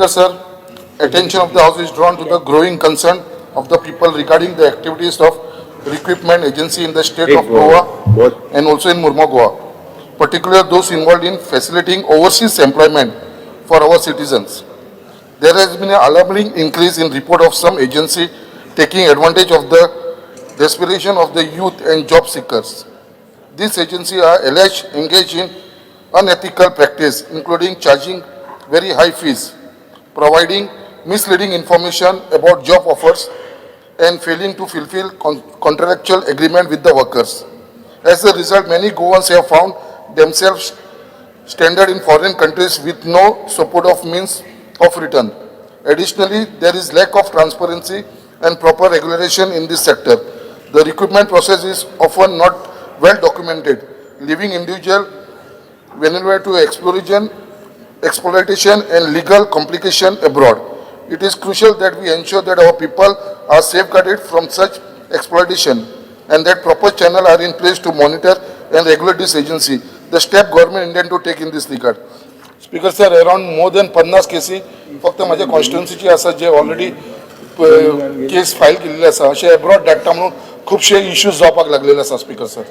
Sir, attention of the House is drawn to the growing concern of the people regarding the activities of recruitment agency in the state of Goa and also in Mormugao, particularly those involved in facilitating overseas employment for our citizens. There has been an alarming increase in report of some agency taking advantage of the desperation of the youth and job seekers. These agencies are alleged engaged in unethical practice, including charging very high fees, providing misleading information about job offers, and failing to fulfill contractual agreement with the workers. As a result, many Goans have found themselves stranded in foreign countries with no support of means of return. Additionally, there is lack of transparency and proper regulation in this sector. The recruitment process is often not well documented, leaving individuals vulnerable to exploitation and legal complication abroad. It is crucial that we ensure that our people are safeguarded from such exploitation and that proper channels are in place to monitor and regulate this agency. The step government intend to take in this regard. Speaker sir, around more than 50 cases फक्त माझ्या कॉन्स्टिट्युएन्सीची आसा जे already case file केलेले आसा अशे abroad धाडटा म्हणून खूपशे issues जावपाक लागलेले आसा स्पीकर सर.